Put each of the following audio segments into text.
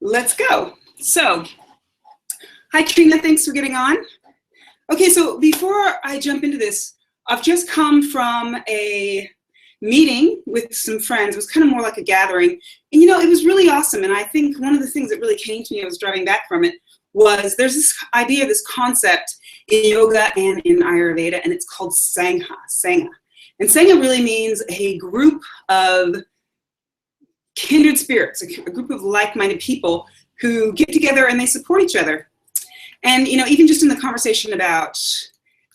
Let's go. So, hi Trina, thanks for getting on. Okay, so before I jump into this, I've just come from a meeting with some friends. It was kind of more like a gathering. And it was really awesome. And I think one of the things that really came to me, I was driving back from it, was there's this idea, this concept in yoga and in Ayurveda, and it's called Sangha. And Sangha really means a group of kindred spirits, a group of like-minded people who get together and they support each other. And even just in the conversation about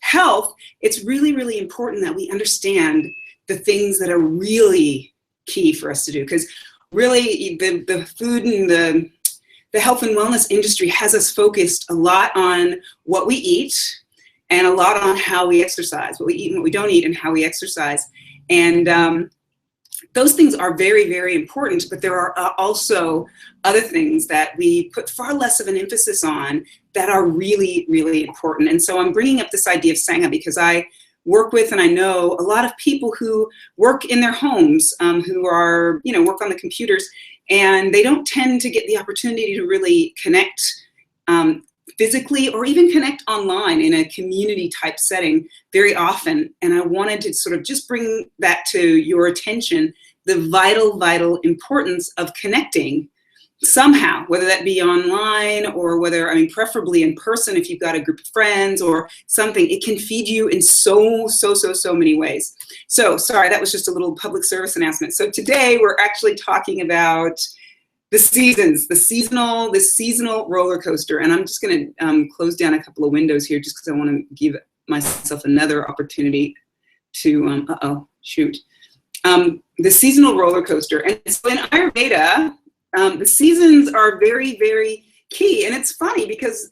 health, it's really, really important that we understand the things that are really key for us to do, because really the food and the health and wellness industry has us focused a lot on what we eat and a lot on how we exercise, what we eat and what we don't eat and how we exercise. And those things are very, very important, but there are also other things that we put far less of an emphasis on that are really, really important. And so I'm bringing up this idea of Sangha because I work with, and I know a lot of people who work in their homes, who are, work on the computers, and they don't tend to get the opportunity to really connect physically or even connect online in a community type setting very often. And I wanted to sort of just bring that to your attention, the vital, vital importance of connecting somehow, whether that be online or whether, preferably in person if you've got a group of friends or something. It can feed you in so many ways. So sorry, that was just a little public service announcement. So today we're actually talking about the seasons, the seasonal roller coaster. And I'm just going to close down a couple of windows here just because I want to give myself another opportunity to, the seasonal roller coaster. And so in Ayurveda, the seasons are very, very key. And it's funny because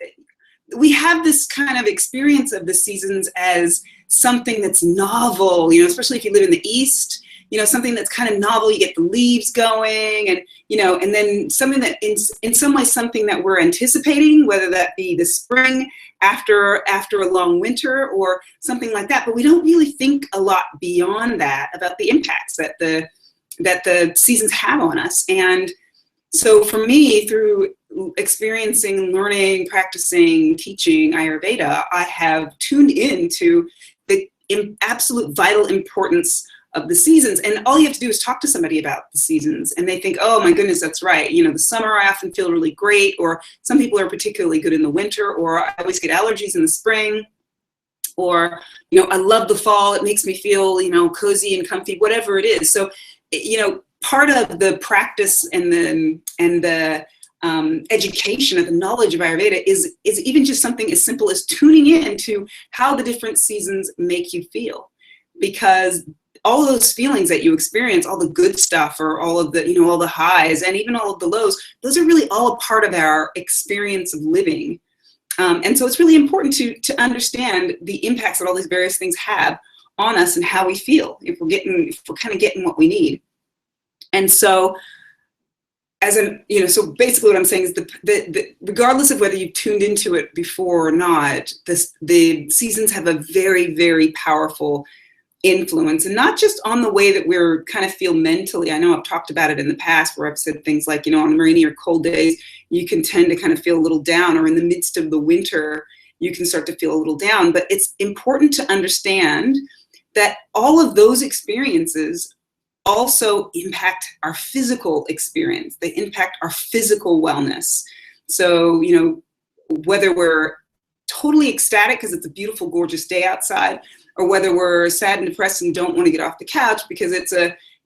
we have this kind of experience of the seasons as something that's novel, especially if you live in the East, something that's kind of novel. You get the leaves going and, and then something that in some way, something that we're anticipating, whether that be the spring after a long winter or something like that. But we don't really think a lot beyond that about the impacts that the seasons have on us. And so for me, through experiencing, learning, practicing, teaching Ayurveda, I have tuned into the absolute vital importance of the seasons. And all you have to do is talk to somebody about the seasons and they think, oh my goodness, that's right. The summer I often feel really great, or some people are particularly good in the winter, or I always get allergies in the spring, or, I love the fall. It makes me feel, cozy and comfy, whatever it is. So, part of the practice and the education of the knowledge of Ayurveda is even just something as simple as tuning in to how the different seasons make you feel, because all of those feelings that you experience, all the good stuff or all of the, all the highs and even all of the lows, those are really all a part of our experience of living. And so it's really important to understand the impacts that all these various things have on us and how we feel if we're kind of getting what we need. And so so basically what I'm saying is the regardless of whether you've tuned into it before or not, the seasons have a very, very powerful influence, and not just on the way that we're kind of feel mentally. I know I've talked about it in the past where I've said things like, on rainy or cold days, you can tend to kind of feel a little down, or in the midst of the winter, you can start to feel a little down. But it's important to understand that all of those experiences also impact our physical experience. They impact our physical wellness. So, whether we're totally ecstatic because it's a beautiful, gorgeous day outside, or whether we're sad and depressed and don't want to get off the couch because it's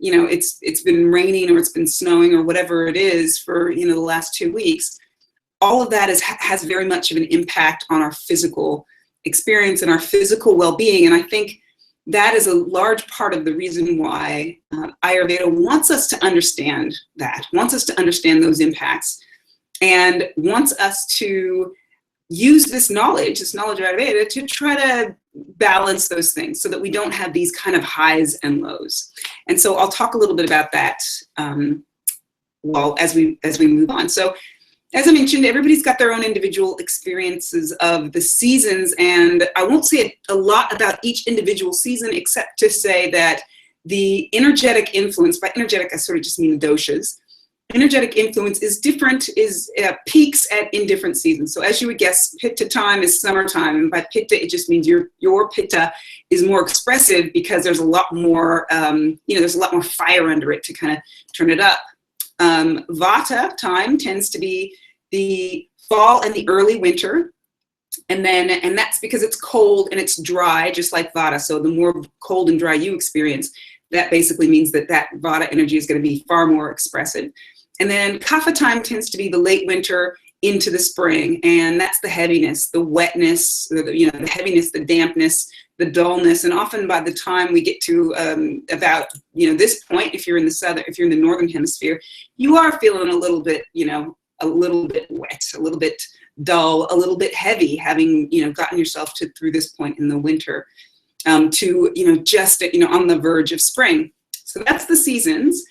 it's been raining or it's been snowing or whatever it is for, the last 2 weeks, all of that has very much of an impact on our physical experience and our physical well-being. And I think that is a large part of the reason why Ayurveda wants us to understand those impacts, and wants us to use this knowledge of Ayurveda to try to balance those things so that we don't have these kind of highs and lows. And so I'll talk a little bit about that as we move on. So as I mentioned, everybody's got their own individual experiences of the seasons, and I won't say a lot about each individual season except to say that the energetic influence, by energetic I sort of just mean the doshas, energetic influence is different, peaks in different seasons. So as you would guess, Pitta time is summertime, and by Pitta it just means your Pitta is more expressive because there's a lot more, there's a lot more fire under it to kind of turn it up. Vata time tends to be the fall and the early winter, and that's because it's cold and it's dry, just like Vata. So the more cold and dry you experience, that basically means that Vata energy is going to be far more expressive. And then Kapha time tends to be the late winter into the spring, and that's the heaviness, the wetness, the heaviness, the dampness, the dullness. And often by the time we get to about this point, if you're in the northern hemisphere, you are feeling a little bit wet, a little bit dull, a little bit heavy, having gotten yourself through this point in the winter, just on the verge of spring. So that's the seasons.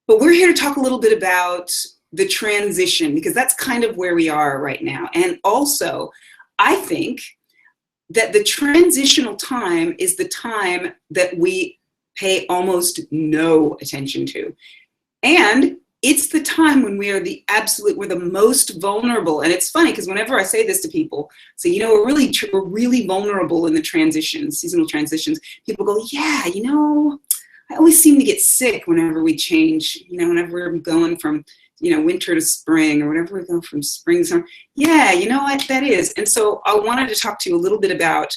But we're here to talk a little bit about the transition, because that's kind of where we are right now. And also, I think that the transitional time is the time that we pay almost no attention to. And it's the time when we're the most vulnerable. And it's funny because whenever I say this to people, say, we're really vulnerable in the transitions, seasonal transitions. People go, yeah, I always seem to get sick whenever we change, whenever we're going from, winter to spring, or whenever we go from spring to summer. Yeah, you know what that is. And so I wanted to talk to you a little bit about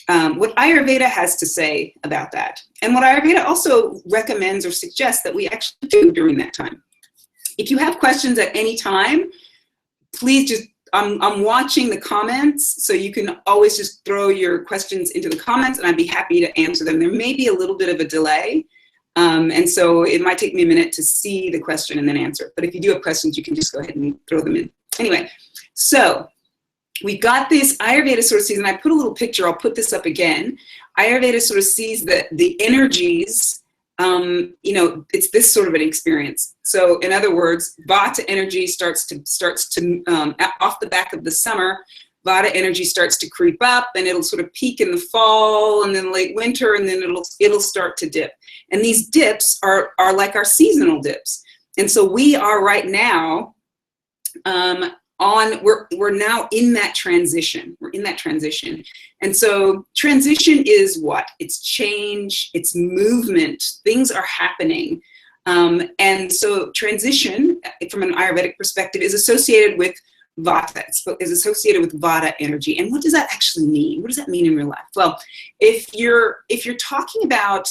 what Ayurveda has to say about that. And what Ayurveda also recommends or suggests that we actually do during that time. If you have questions at any time, please just, I'm watching the comments, so you can always just throw your questions into the comments and I'd be happy to answer them. There may be a little bit of a delay, and so it might take me a minute to see the question and then answer. But if you do have questions, you can just go ahead and throw them in. Anyway, so we got this Ayurveda sort of sees, and I put a little picture, I'll put this up again. Ayurveda sort of sees that the energies, it's this sort of an experience. So in other words, Vata energy starts to off the back of the summer, Vata energy starts to creep up, and it'll sort of peak in the fall and then late winter, and then it'll start to dip. And these dips are like our seasonal dips. And so we are right now we're now in that transition. We're in that transition. And so transition is what? It's change, it's movement, things are happening. And so transition, from an Ayurvedic perspective, is associated with Vata, is associated with Vata energy. And what does that actually mean? What does that mean in real life? Well, if you're talking about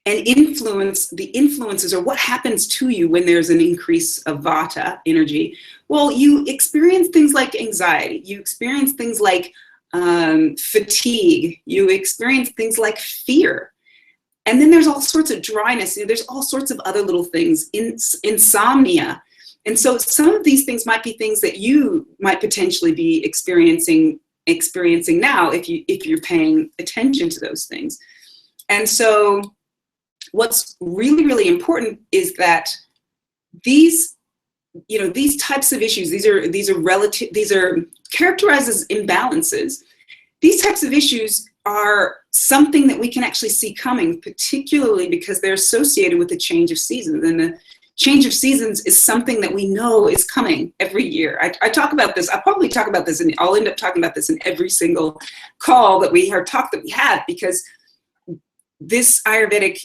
and the influences, or what happens to you when there's an increase of Vata energy, well, you experience things like anxiety, you experience things like fatigue, you experience things like fear. And then there's all sorts of dryness, there's all sorts of other little things, insomnia. And so some of these things might be things that you might potentially be experiencing now if you're paying attention to those things. And so what's really, really important is that these types of issues, these are characterized as imbalances. These types of issues are something that we can actually see coming, particularly because they're associated with the change of seasons. And the change of seasons is something that we know is coming every year. I talk about this, I'll probably talk about this, and I'll end up talking about this in every single call that we have, because this Ayurvedic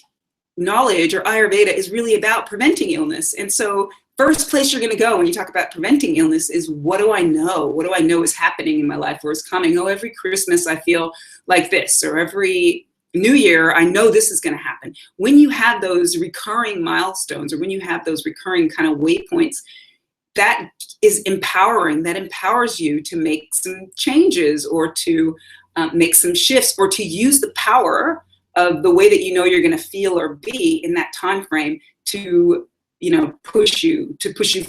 knowledge, or Ayurveda, is really about preventing illness. And so first place you're going to go when you talk about preventing illness is, what do I know? What do I know is happening in my life, or is coming? Oh, every Christmas I feel like this, or every New Year I know this is going to happen. When you have those recurring milestones, or when you have those recurring kind of waypoints, that is empowering. That empowers you to make some changes, or to make some shifts, or to use the power of the way that you know you're going to feel or be in that time frame to push you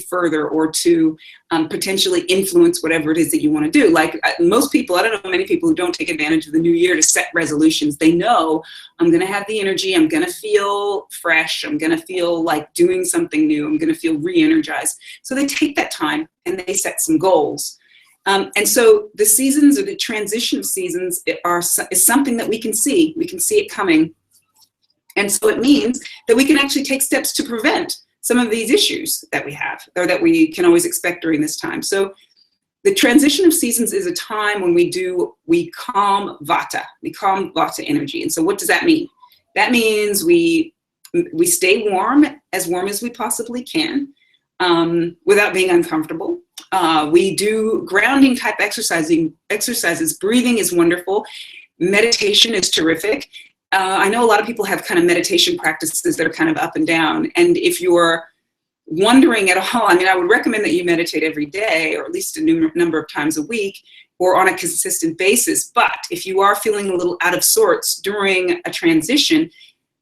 further, or to potentially influence whatever it is that you want to do. Like most people, I don't know many people who don't take advantage of the new year to set resolutions. They know, I'm going to have the energy, I'm going to feel fresh, I'm going to feel like doing something new, I'm going to feel re-energized. So they take that time and they set some goals. And so the seasons, or the transition seasons, is something that we can see. We can see it coming. And so it means that we can actually take steps to prevent some of these issues that we have, or that we can always expect during this time. So the transition of seasons is a time when we calm Vata. We calm Vata energy. And so what does that mean? That means we stay warm as we possibly can, without being uncomfortable. We do grounding type exercises. Breathing is wonderful. Meditation is terrific. I know a lot of people have kind of meditation practices that are kind of up and down. And if you're wondering at all, I mean, I would recommend that you meditate every day, or at least a number of times a week, or on a consistent basis. But if you are feeling a little out of sorts during a transition,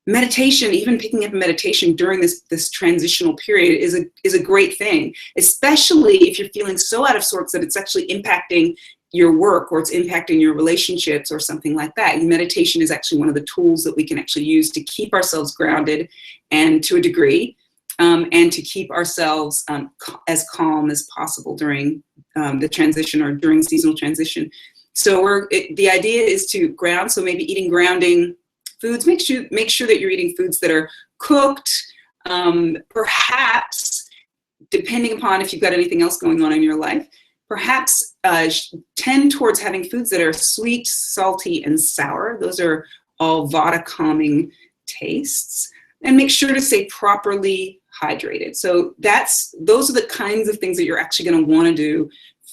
meditation, even picking up meditation during this transitional period is a great thing, especially if you're feeling so out of sorts that it's actually impacting your work, or it's impacting your relationships or something like that. And meditation is actually one of the tools that we can actually use to keep ourselves grounded, and to a degree, and to keep ourselves as calm as possible during the transition, or during seasonal transition. So the idea is to ground. So maybe eating grounding foods. Make sure that you're eating foods that are cooked. Perhaps, depending upon if you've got anything else going on in your life, perhaps tend towards having foods that are sweet, salty, and sour. Those are all Vata calming tastes. And make sure to stay properly hydrated. So those are the kinds of things that you're actually going to want to do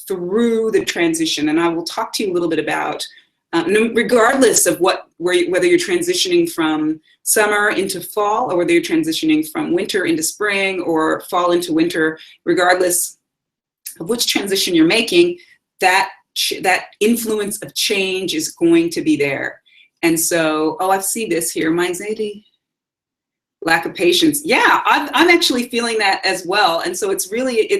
through the transition. And I will talk to you a little bit about, regardless of whether you're transitioning from summer into fall, or whether you're transitioning from winter into spring, or fall into winter, regardless of which transition you're making, that influence of change is going to be there. And so, I see this here, my anxiety, lack of patience. Yeah, I'm actually feeling that as well. And so it's really,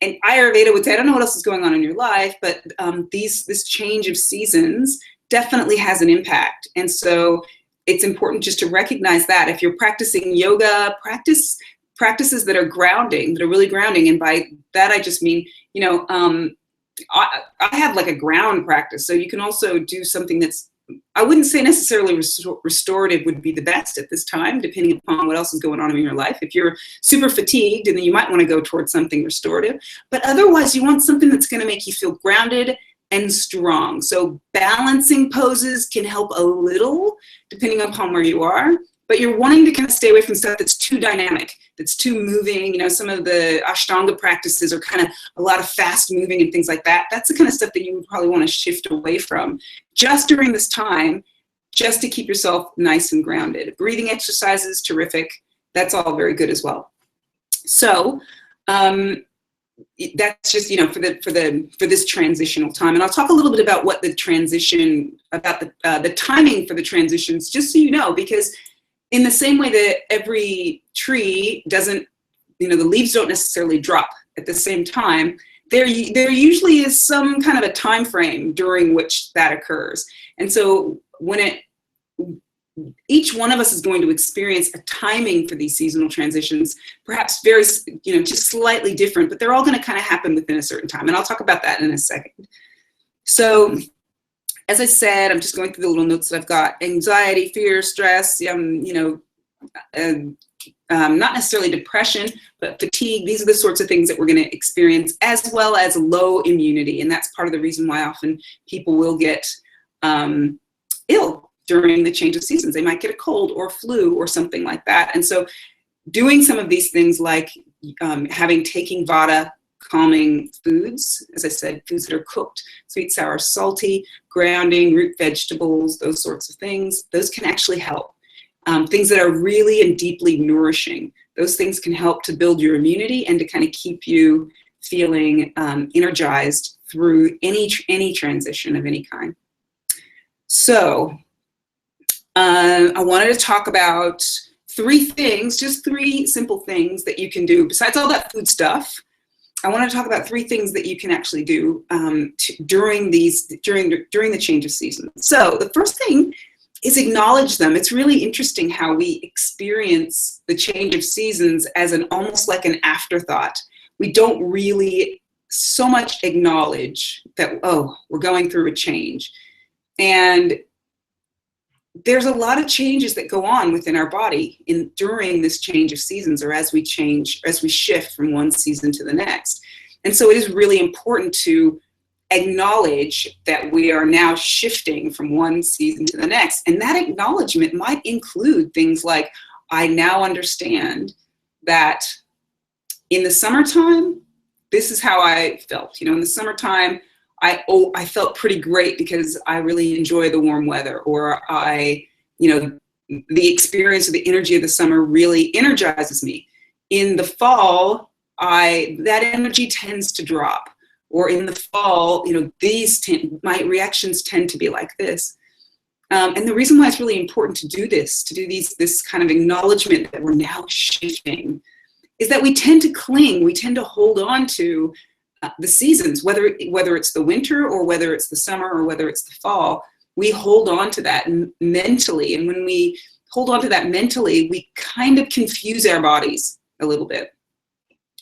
and Ayurveda would say, I don't know what else is going on in your life, but this change of seasons definitely has an impact. And so it's important just to recognize that. If you're practicing yoga, practices that are grounding, that are really grounding. And by that, I just mean, I have like a ground practice. So you can also do something that's, I wouldn't say necessarily restorative would be the best at this time, depending upon what else is going on in your life. If you're super fatigued, and then you might want to go towards something restorative. But otherwise, you want something that's going to make you feel grounded and strong. So balancing poses can help a little, depending upon where you are. But you're wanting to kind of stay away from stuff that's too dynamic, that's too moving. Some of the Ashtanga practices are kind of a lot of fast moving and things like that. That's the kind of stuff that you would probably want to shift away from just during this time, just to keep yourself nice and grounded. Breathing exercises, terrific. That's all very good as well. So that's just, for this transitional time. And I'll talk a little bit about what the transition, about the timing for the transitions, just so you know, because in the same way that every tree doesn't, the leaves don't necessarily drop at the same time, there usually is some kind of a time frame during which that occurs. And so each one of us is going to experience a timing for these seasonal transitions, perhaps very, just slightly different, but they're all going to kind of happen within a certain time. And I'll talk about that in a second. So, as I said, I'm just going through the little notes that I've got. Anxiety, fear, stress, not necessarily depression, but fatigue. These are the sorts of things that we're going to experience, as well as low immunity. And that's part of the reason why often people will get ill during the change of seasons. They might get a cold or flu or something like that. And so doing some of these things like taking Vata calming foods, as I said, foods that are cooked, sweet, sour, salty, grounding, root vegetables, those sorts of things, those can actually help. Things that are really and deeply nourishing, those things can help to build your immunity and to kind of keep you feeling energized through any transition of any kind. So I wanted to talk about three things, just three simple things that you can do besides all that food stuff. I want to talk about three things that you can actually do during the change of seasons. So the first thing is acknowledge them. It's really interesting how we experience the change of seasons as almost like an afterthought. We don't really so much acknowledge that, we're going through a change. And there's a lot of changes that go on within our body during this change of seasons, or as we shift from one season to the next. And so it is really important to acknowledge that we are now shifting from one season to the next. And that acknowledgement might include things like, I now understand that in the summertime, this is how I felt. In the summertime, I felt pretty great because I really enjoy the warm weather, or the experience of the energy of the summer really energizes me. In the fall, that energy tends to drop, or in the fall, my reactions tend to be like this. And the reason why it's really important to do this kind of acknowledgement that we're now shifting, is that we tend to cling, we tend to hold on to the seasons, whether it's the winter, or whether it's the summer, or whether it's the fall. We hold on to that mentally. And when we hold on to that mentally, we kind of confuse our bodies a little bit.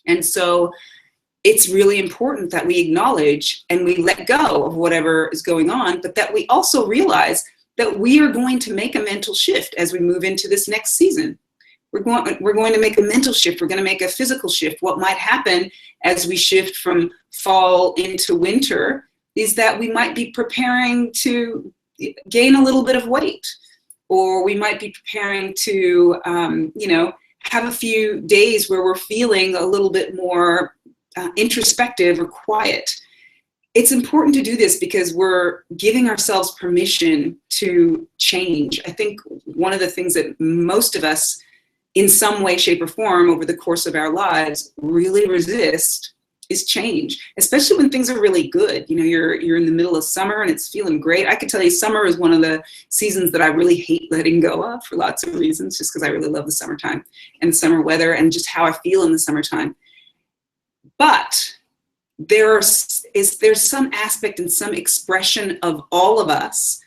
And so it's really important that we acknowledge and we let go of whatever is going on, but that we also realize that we are going to make a mental shift as we move into this next season. We're going to make a mental shift. We're going to make a physical shift. What might happen as we shift from fall into winter is that we might be preparing to gain a little bit of weight, or we might be preparing to, have a few days where we're feeling a little bit more introspective or quiet. It's important to do this because we're giving ourselves permission to change. I think one of the things that most of us, in some way, shape, or form over the course of our lives, really resist is change, especially when things are really good. You're in the middle of summer and it's feeling great. I could tell you summer is one of the seasons that I really hate letting go of for lots of reasons, just because I really love the summertime and the summer weather and just how I feel in the summertime. But there's some aspect and some expression of all of us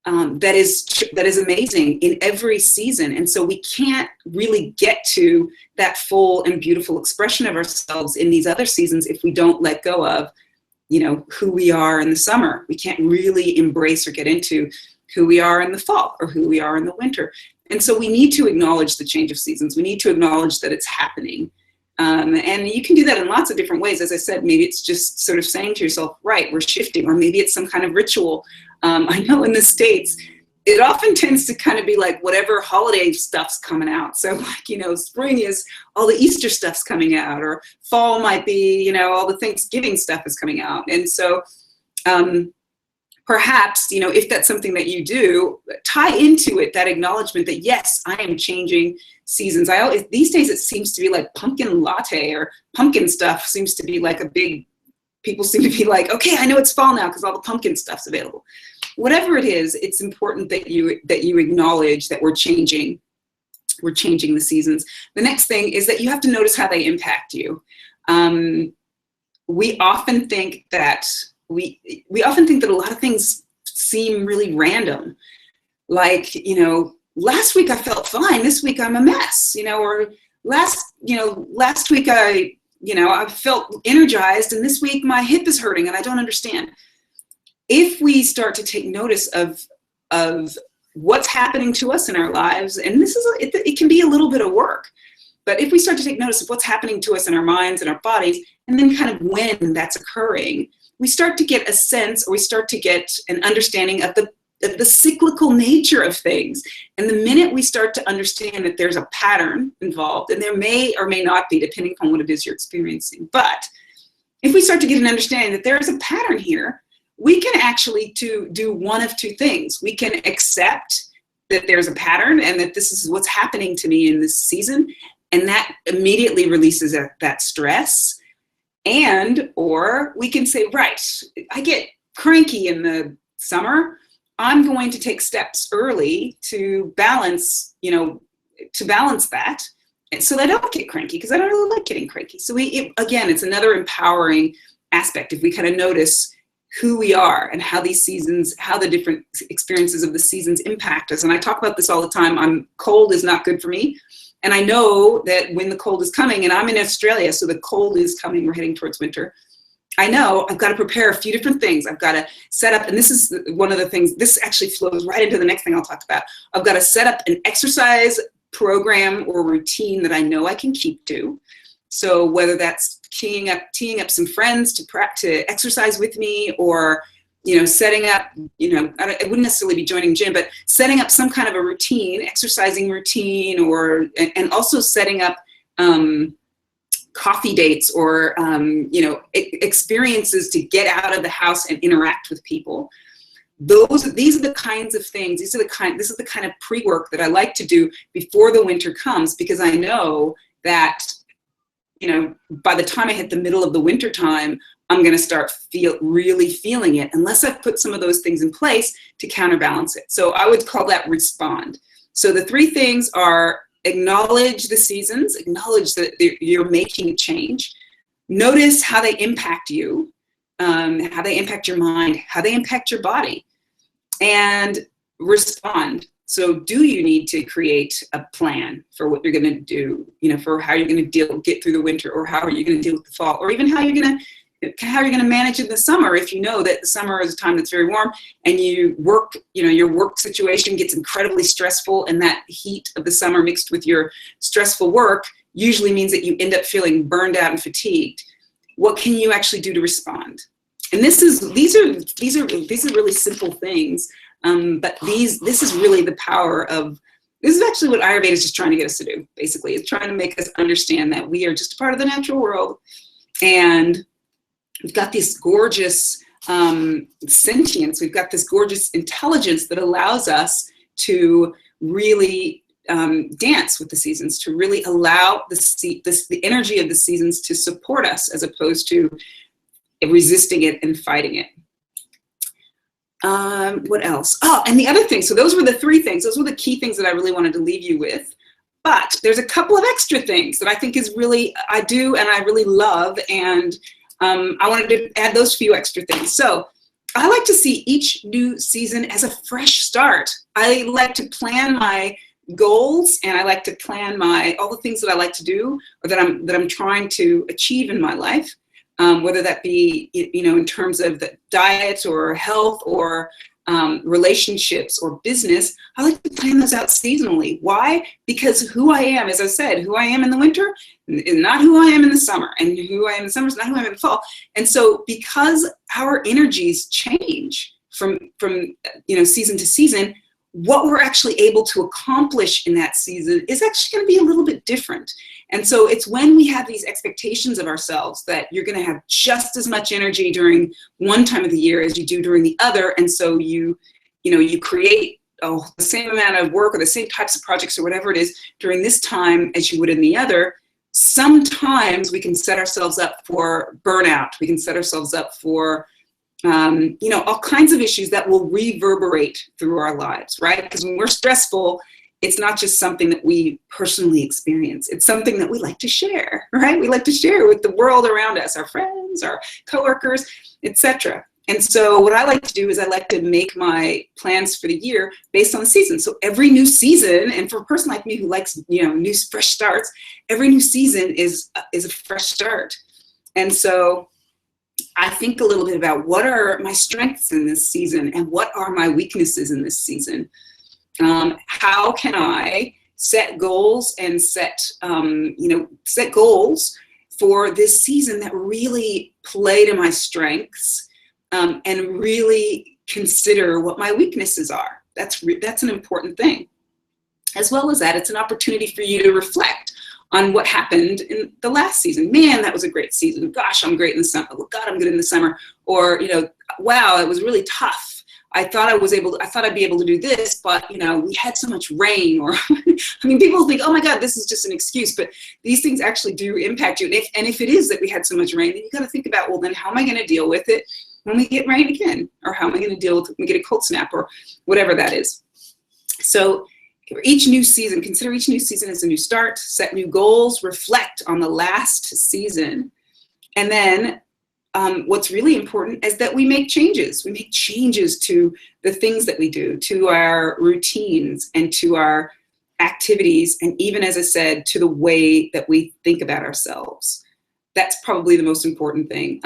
that is amazing in every season. And so we can't really get to that full and beautiful expression of ourselves in these other seasons if we don't let go of, who we are in the summer. We can't really embrace or get into who we are in the fall or who we are in the winter. And so we need to acknowledge the change of seasons. We need to acknowledge that it's happening. And you can do that in lots of different ways. As I said, maybe it's just sort of saying to yourself, right, we're shifting, or maybe it's some kind of ritual. I know in the States, it often tends to kind of be like whatever holiday stuff's coming out. So spring is all the Easter stuff's coming out, or fall might be, all the Thanksgiving stuff is coming out. And so perhaps, if that's something that you do, tie into it that acknowledgement that, yes, I am changing seasons. These days it seems to be like pumpkin latte or pumpkin stuff seems to be like people seem to be like, okay, I know it's fall now because all the pumpkin stuff's available. Whatever it is, it's important that you acknowledge that we're changing the seasons. The next thing is that you have to notice how they impact you. We often think that a lot of things seem really random. Like, last week I felt fine, this week I'm a mess, or last week I felt energized, and this week my hip is hurting and I don't understand. If we start to take notice of what's happening to us in our lives, and it can be a little bit of work, but if we start to take notice of what's happening to us in our minds and our bodies, and then kind of when that's occurring, we start to get a sense, or we start to get an understanding of the cyclical nature of things. And the minute we start to understand that there's a pattern involved, and there may or may not be, depending upon what it is you're experiencing, but if we start to get an understanding that there's a pattern here, we can actually do one of two things. We can accept that there's a pattern and that this is what's happening to me in this season, and that immediately releases that stress. Or we can say, right, I get cranky in the summer. I'm going to take steps early to balance that, so that I don't get cranky, because I don't really like getting cranky. So again, it's another empowering aspect if we kind of notice who we are and how these seasons, how the different experiences of the seasons impact us. And I talk about this all the time. Cold is not good for me. And I know that when the cold is coming, and I'm in Australia, so the cold is coming, we're heading towards winter. I know I've got to prepare a few different things. I've got to set up, and this is one of the things, this actually flows right into the next thing I'll talk about. I've got to set up an exercise program or routine that I know I can keep to. So whether that's teeing up some friends to exercise with me, or, you know, setting up, you know, I wouldn't necessarily be joining gym, but setting up some kind of a routine, exercising routine, and also setting up coffee dates or, you know, experiences to get out of the house and interact with people. These are the kinds of things, this is the kind of pre-work that I like to do before the winter comes, because I know that, you know, by the time I hit the middle of the winter time, I'm going to start really feeling it, unless I've put some of those things in place to counterbalance it. So I would call that respond. So the 3 things are: acknowledge the seasons, acknowledge that you're making a change, notice how they impact you, how they impact your mind, how they impact your body, and respond. So do you need to create a plan for what you're going to do, you know, for how you're going to get through the winter, or how are you going to deal with the fall, or even how you're going to manage in the summer, if you know that the summer is a time that's very warm and you work, you know, your work situation gets incredibly stressful, and that heat of the summer mixed with your stressful work usually means that you end up feeling burned out and fatigued. What can you actually do to respond? And these are really simple things, but this is really the power of, this is actually what Ayurveda is just trying to get us to do. Basically, it's trying to make us understand that we are just a part of the natural world, and we've got this gorgeous sentience, we've got this gorgeous intelligence that allows us to really dance with the seasons, to really allow the energy of the seasons to support us, as opposed to resisting it and fighting it. What else? Oh, and the other thing, so those were the 3 things. Those were the key things that I really wanted to leave you with. But there's a couple of extra things that I think is really, I do and I really love, and I wanted to add those few extra things. So I like to see each new season as a fresh start. I like to plan my goals, and I like to plan all the things that I like to do, or that I'm trying to achieve in my life, whether that be, you know, in terms of the diet or health or relationships or business. I like to plan those out seasonally. Why? Because who I am, as I said, who I am in the winter is not who I am in the summer, and who I am in the summer is not who I am in the fall. And so because our energies change from you know, season to season, what we're actually able to accomplish in that season is actually going to be a little bit different. And so it's when we have these expectations of ourselves that you're going to have just as much energy during one time of the year as you do during the other. And so you create the same amount of work or the same types of projects or whatever it is during this time as you would in the other. Sometimes we can set ourselves up for burnout. We can set ourselves up for you know, all kinds of issues that will reverberate through our lives, right? Because when we're stressful, it's not just something that we personally experience. It's something that we like to share, right? We like to share with the world around us, our friends, our coworkers, etc. And so what I like to do is I like to make my plans for the year based on the season. So every new season, and for a person like me who likes, you know, new fresh starts, every new season is a fresh start. And so I think a little bit about what are my strengths in this season and what are my weaknesses in this season. How can I set goals and set goals for this season that really play to my strengths, and really consider what my weaknesses are. That's an important thing. As well as that, it's an opportunity for you to reflect on what happened in the last season. Man, that was a great season. Gosh, I'm great in the summer. Oh, God, I'm good in the summer. Or, you know, wow, it was really tough. I thought I'd be able to do this, but, you know, we had so much rain. Or, I mean, people think, oh my God, this is just an excuse, but these things actually do impact you. And if it is that we had so much rain, then you got to think about, well, then how am I going to deal with it when we get rain again? Or how am I going to deal with it when we get a cold snap, or whatever that is? So for each new season, consider each new season as a new start, set new goals, reflect on the last season. And then what's really important is that we make changes. We make changes to the things that we do, to our routines and to our activities, and even, as I said, to the way that we think about ourselves. That's probably the most important thing.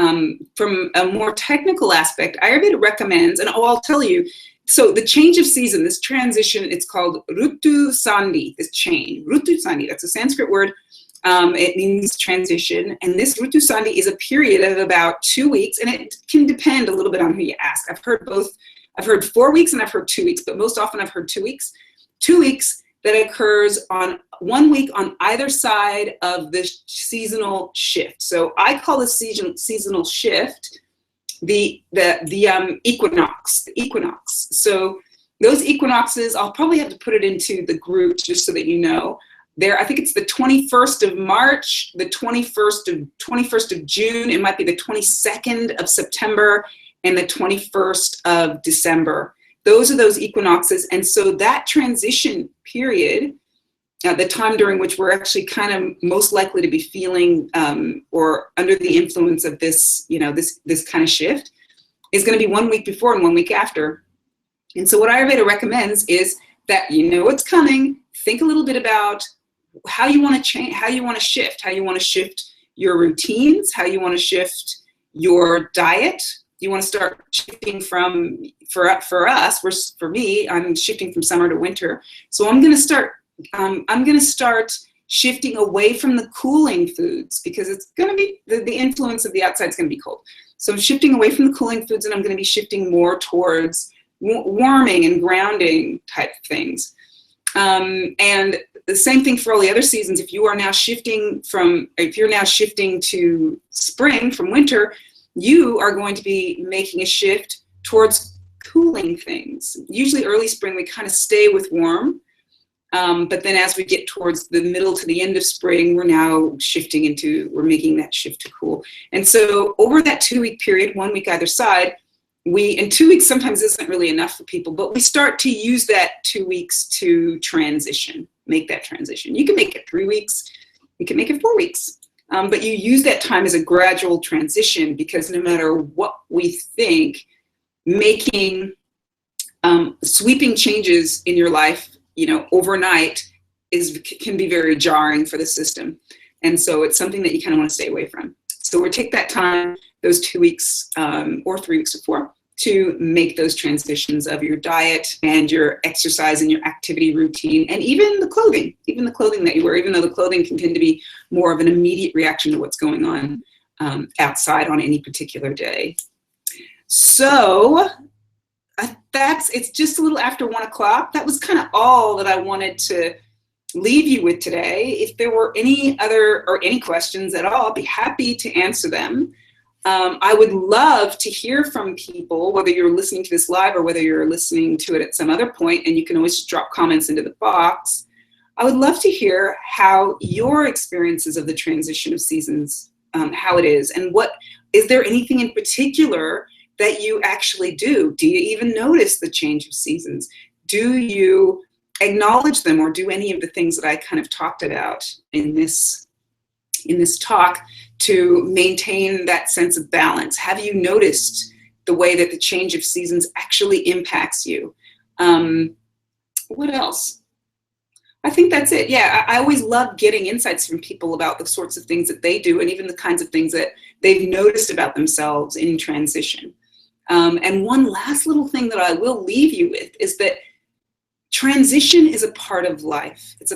From a more technical aspect, Ayurveda recommends, and I'll tell you, so the change of season, this transition, it's called Rutu Sandhi, this change. Rutu Sandhi, that's a Sanskrit word. It means transition. And this Rutu Sandhi is a period of about 2 weeks, and it can depend a little bit on who you ask. I've heard both. I've heard 4 weeks and I've heard 2 weeks, but most often I've heard 2 weeks. 2 weeks that occurs on 1 week on either side of the seasonal shift. So I call the seasonal shift the equinox, the equinox. So those equinoxes, I'll probably have to put it into the group just so that you know. There, I think it's the 21st of March, the 21st of June, it might be the 22nd of September, and the 21st of December. Those are those equinoxes. And so that transition period, the time during which we're actually kind of most likely to be feeling or under the influence of this, this kind of shift, is going to be 1 week before and 1 week after. And so what Ayurveda recommends is that you know what's coming, think a little bit about how you want to change, how you want to shift your routines, how you want to shift your diet. You want to start shifting from, for us, for me, I'm shifting from summer to winter. So I'm going to start shifting away from the cooling foods, because it's going to be, the influence of the outside is going to be cold. So I'm shifting away from the cooling foods, and I'm going to be shifting more towards warming and grounding type things. And the same thing for all the other seasons. If you're now shifting to spring from winter, you are going to be making a shift towards cooling things. Usually early spring, we kind of stay with warm. But then as we get towards the middle to the end of spring, we're now we're making that shift to cool. And so over that 2 week period, 1 week either side, and 2 weeks sometimes isn't really enough for people, but we start to use that 2 weeks to make that transition. You can make it 3 weeks, you can make it 4 weeks. But you use that time as a gradual transition, because no matter what we think, making sweeping changes in your life, overnight can be very jarring for the system. And so it's something that you kind of want to stay away from. So we take that time, those 2 weeks or 3 weeks before, to make those transitions of your diet and your exercise and your activity routine, and even the clothing that you wear, even though the clothing can tend to be more of an immediate reaction to what's going on outside on any particular day. So it's just a little after 1 o'clock. That was kind of all that I wanted to leave you with today. If there were any questions at all, I'd be happy to answer them. I would love to hear from people, whether you're listening to this live or whether you're listening to it at some other point, and you can always just drop comments into the box. I would love to hear how your experiences of the transition of seasons, how it is, and is there anything in particular that you actually do? Do you even notice the change of seasons? Do you acknowledge them, or do any of the things that I kind of talked about in this talk to maintain that sense of balance? Have you noticed the way that the change of seasons actually impacts you? What else? I think that's it. Yeah, I always love getting insights from people about the sorts of things that they do, and even the kinds of things that they've noticed about themselves in transition. And one last little thing that I will leave you with is that transition is a part of life. It's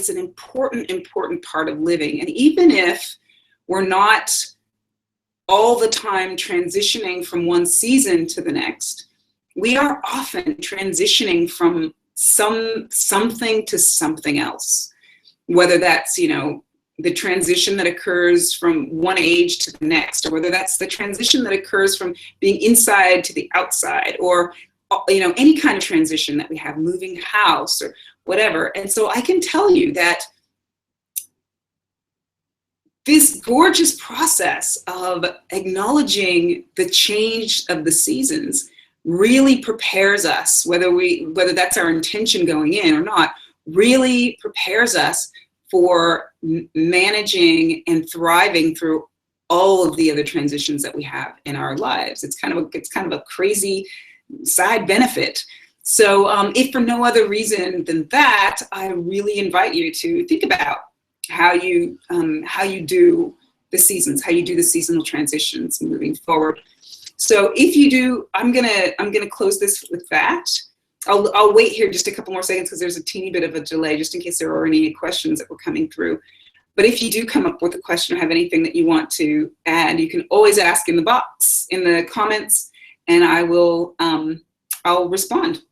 an important part of living. And even if we're not all the time transitioning from one season to the next, we are often transitioning from something to something else. Whether that's, the transition that occurs from one age to the next, or whether that's the transition that occurs from being inside to the outside, or any kind of transition that we have, moving house or whatever. And so I can tell you that this gorgeous process of acknowledging the change of the seasons really prepares us, whether that's our intention going in or not, really prepares us for managing and thriving through all of the other transitions that we have in our lives. It's kind of a crazy side benefit. So if for no other reason than that, I really invite you to think about how you do the seasons, how you do the seasonal transitions moving forward. So if you do, I'm gonna close this with that. I'll wait here just a couple more seconds because there's a teeny bit of a delay just in case there are any questions that were coming through. But if you do come up with a question or have anything that you want to add, you can always ask in the box, in the comments, and I will, I'll respond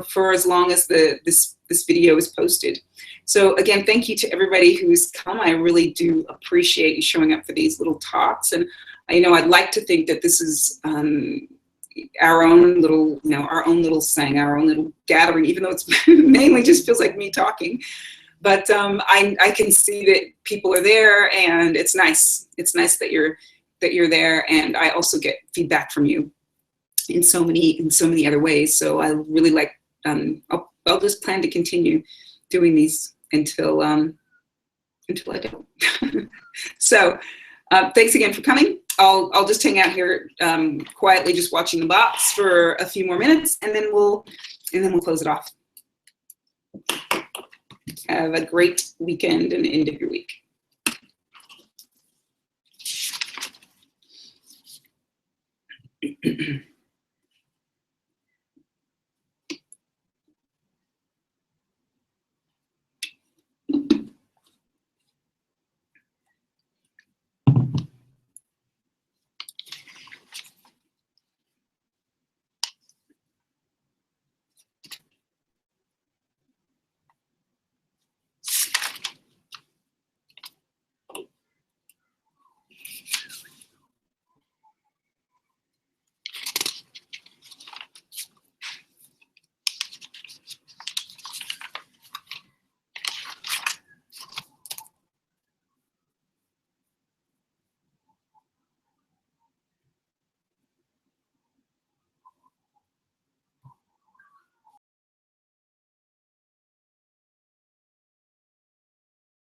for as long as this video is posted. So again, thank you to everybody who's come. I really do appreciate you showing up for these little talks. And I know I'd like to think that this is our own little, our own little saying, our own little gathering, even though it's mainly just feels like me talking. But I can see that people are there, and it's nice. It's nice that you're there, and I also get feedback from you in so many other ways. So I really like. I'll just plan to continue doing these until I don't. So thanks again for coming. I'll just hang out here quietly, just watching the box for a few more minutes, and then we'll close it off. Have a great weekend and end of your week.